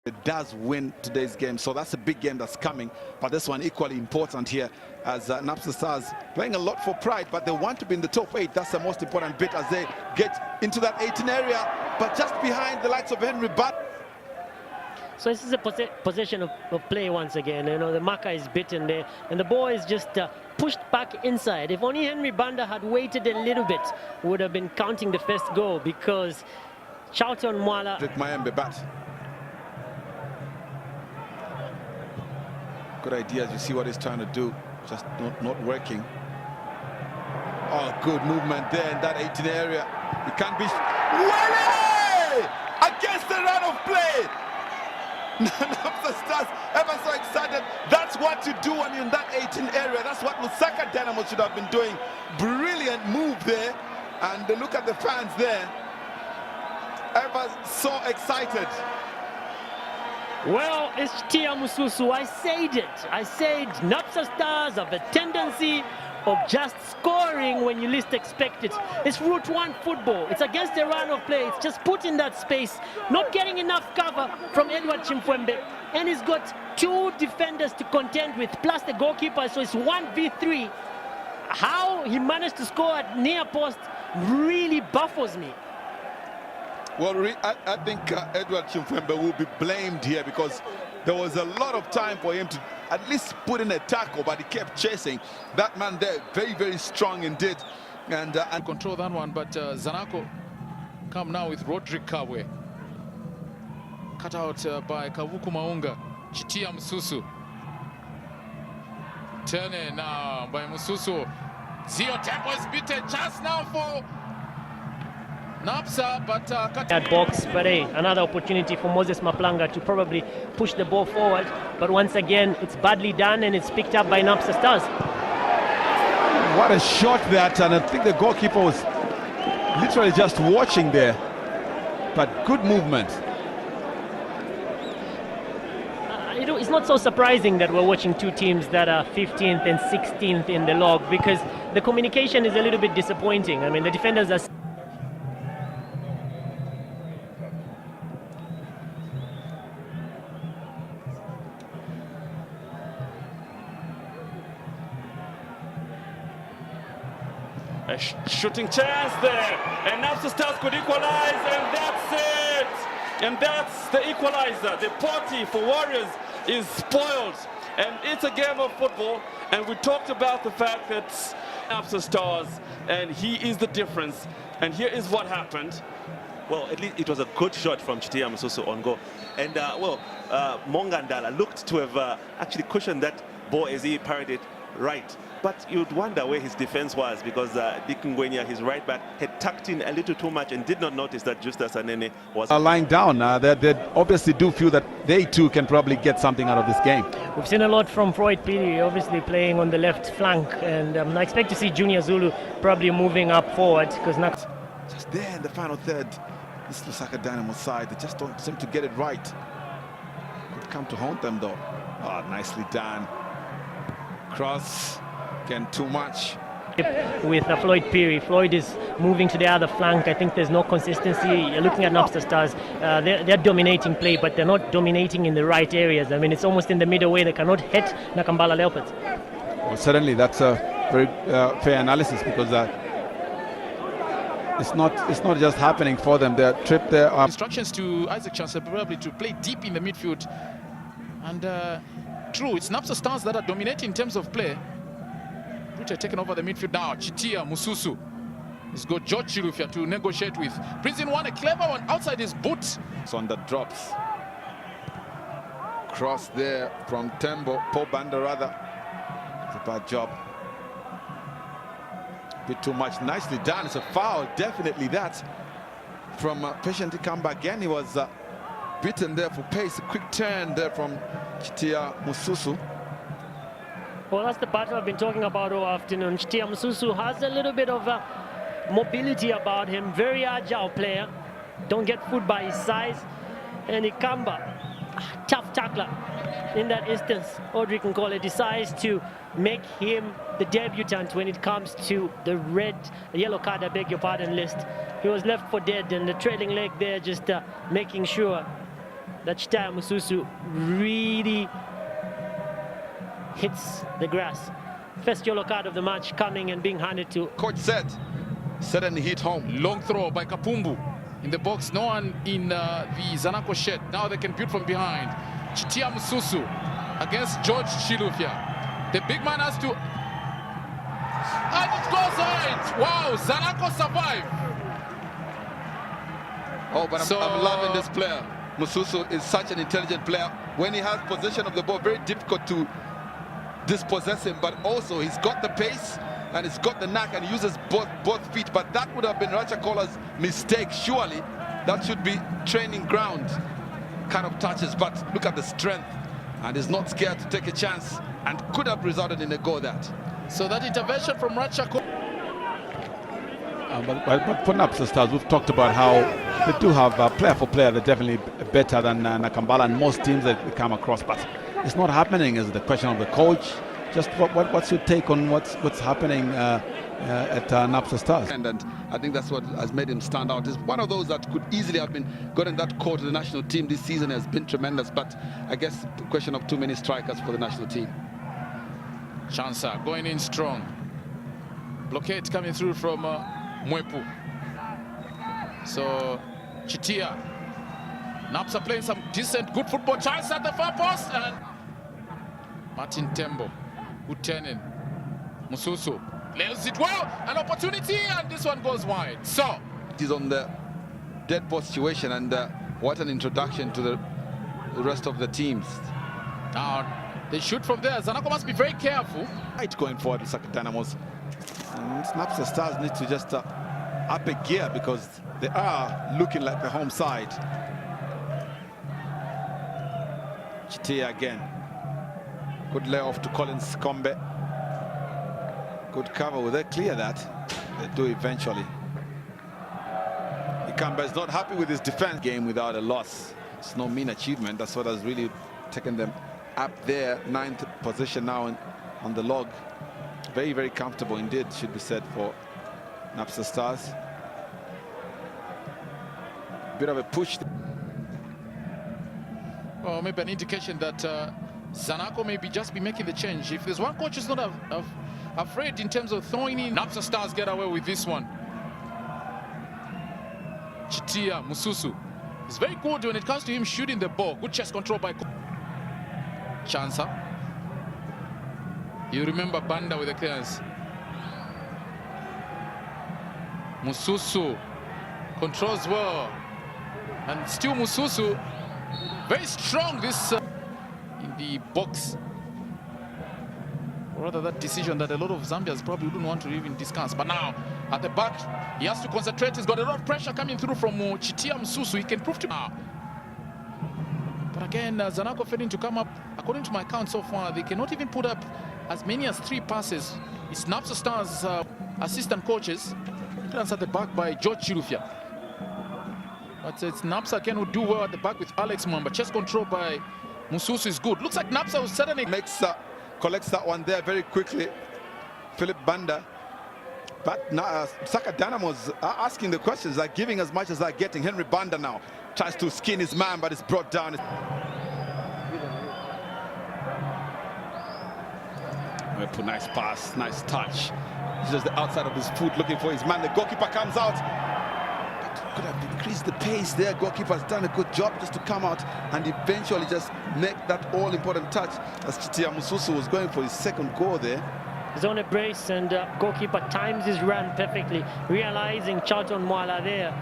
It does win today's game, so that's a big game that's coming. But this one equally important here, as Napsa Stars playing a lot for pride, but they want to be in the top 8. That's the most important bit as they get into that 18 area, but just behind the likes of Henry Butt. So this is a possession of play once again. You know, the marker is bitten there, and the ball is just pushed back inside. If only Henry Banda had waited a little bit, would have been counting the first goal, because Charlton Mwala. Good ideas. You see what he's trying to do, just not working. Oh, good movement there in that 18 area. He can't be. Willie! Against the run of play. None of the Stars ever so excited. That's what you do when you're in that 18 area. That's what Lusaka Dynamo should have been doing. Brilliant move there. And look at the fans there. Ever so excited. Well, it's Chitiya Mususu. I said it. I said Napsa Stars have a tendency of just scoring when you least expect it. It's Route 1 football. It's against the run of play. It's just put in that space, not getting enough cover from Edward Chimfwembe. And he's got 2 defenders to contend with, plus the goalkeeper, so it's 1v3. How he managed to score at near post really baffles me. Well, I think Edward Chimfwembe will be blamed here, because there was a lot of time for him to at least put in a tackle, but he kept chasing. That man there, very, very strong indeed. And control that one, but Zanaco come now with Rodrick Kabwe. Cut out by Kavuku Maunga. Chitiya Mususu. Turning now by Mususu. Zio Tempo is beaten. Chance now for Napsa, but at box, but hey, another opportunity for Moses Maplanga to probably push the ball forward. But once again, it's badly done, and it's picked up by Napsa Stars. What a shot that, and I think the goalkeeper was literally just watching there. But good movement. You know, it's not so surprising that we're watching 2 teams that are 15th and 16th in the log, because the communication is a little bit disappointing. I mean, the defenders are... A shooting chance there, and Napsa Stars could equalize, and that's it! And that's the equalizer. The party for Warriors is spoiled, and it's a game of football, and we talked about the fact that Napsa Stars, and he is the difference, and here is what happened. Well, at least it was a good shot from Chitiya Mususu on goal, and Mongandala looked to have actually cushioned that ball as he parried it right. But you'd wonder where his defense was, because Dick Ngwenya, his right back, had tucked in a little too much and did not notice that Justus Anene was lying down. They obviously do feel that they too can probably get something out of this game. We've seen a lot from Floyd Piri, obviously playing on the left flank, and I expect to see Junior Zulu probably moving up forward, because not just there in the final third. This Lusaka Dynamo side, they just don't seem to get it right. Could come to haunt them though. Oh, nicely done. Cross. Again, too much. With Floyd Piri. Floyd is moving to the other flank. I think there's no consistency. You're looking at Napsa Stars. They're dominating play, but they're not dominating in the right areas. I mean, it's almost in the middle where they cannot hit Nakambala Leopards. Well, certainly that's a very fair analysis, because it's not just happening for them. They're tripped there. Instructions to Isaac Chancellor probably to play deep in the midfield. And true, it's Napsa Stars that are dominating in terms of play. Which are taken over the midfield now. Chitiya Mususu. He's got George Chirufya to negotiate with. Brings in one, a clever one outside his boot. It's on the drops. Cross there from Paul Banda rather. It's a bad job. A bit too much. Nicely done. It's a foul, definitely that. From Patient Kamba again, he was beaten there for pace. A quick turn there from Chitiya Mususu. Well, that's the battle I've been talking about all afternoon. Chitiya Mususu has a little bit of mobility about him. Very agile player. Don't get fooled by his size. And Ikamba, tough tackler. In that instance, Audrey can call it, decides to make him the debutant when it comes to the yellow card, I beg your pardon, list. He was left for dead, and the trailing leg there just making sure that Chitiya Mususu really hits the grass. First yellow card of the match coming and being handed to. Coach said and hit home. Long throw by Kapumbu in the box. No one in the Zanaco shed. Now they can build from behind. Chitiya Mususu against George Chilufya. The big man has to. And it goes right. Wow, Zanaco survived. Oh, but I'm loving this player. Mususu is such an intelligent player. When he has possession of the ball, very difficult to dispossess him, but also he's got the pace and he's got the knack and he uses both feet. But that would have been Rachakola's mistake, surely. That should be training ground kind of touches, but look at the strength, and he's not scared to take a chance and could have resulted in a goal. That. So that intervention from Rachakola. But for Napsa Stars, we've talked about how they do have player for player. They're definitely better than Nakambala and most teams that we come across. But it's not happening. Is the question of the coach? Just what's your take on what's happening at Napsa Stars? And I think that's what has made him stand out. Is one of those that could easily have been gotten that call to the national team this season has been tremendous. But I guess the question of too many strikers for the national team. Chansa going in strong. Blockade coming through from Mwepu. So Chitiya. Napsa playing some decent, good football. Chance at the far post. And Martin Tembo. Utenen. Mususu. Lays it well. An opportunity, and this one goes wide. So he's on the dead ball situation, and what an introduction to the rest of the teams. Now they shoot from there. Zanaco must be very careful. Right, going forward with Saka Dynamos. And Napsa Stars need to just up a gear because they are looking like the home side. Chitiya again. Good layoff to Collins Kombe. Good cover. Will they clear that? They do eventually. Ikamba is not happy with his defense game without a loss. It's no mean achievement. That's what has really taken them up there. 9th position now on the log. Very, very comfortable indeed, should be said, for Napsa Stars. Bit of a push. Well, maybe an indication that Zanaco maybe just be making the change. If there's one coach who's not afraid in terms of throwing in, Napsa Stars get away with this one. Chitiya Mususu is very good when it comes to him shooting the ball. Good chest control by Chansa. You remember Banda with the clearance. Mususu controls well, and still Mususu very strong this in the box. Or rather, that decision that a lot of Zambians probably wouldn't want to even discuss. But now at the back, he has to concentrate. He's got a lot of pressure coming through from Chitiya Mususu. He can prove to now. But again, Zanaco failing to come up. According to my count so far, they cannot even put up as many as 3 passes. It's Napsa Stars assistant coaches. Clearance at the back by George Chilufya. But it's Napsa again who do well at the back with Alex Mwamba. Chest control by Mususu is good. Looks like Napsa will suddenly Collects that one there very quickly. Philip Banda. But now Saka Dynamos are asking the questions, like giving as much as they're getting. Henry Banda now tries to skin his man, but it's brought down. Nice pass, nice touch. It's just the outside of his foot looking for his man. The goalkeeper comes out. But could have increased the pace there. Goalkeeper's done a good job just to come out and eventually just make that all-important touch as Chitiya Mususu was going for his second goal there. He's on a brace, and goalkeeper times his run perfectly, realizing Charlton Mwala there.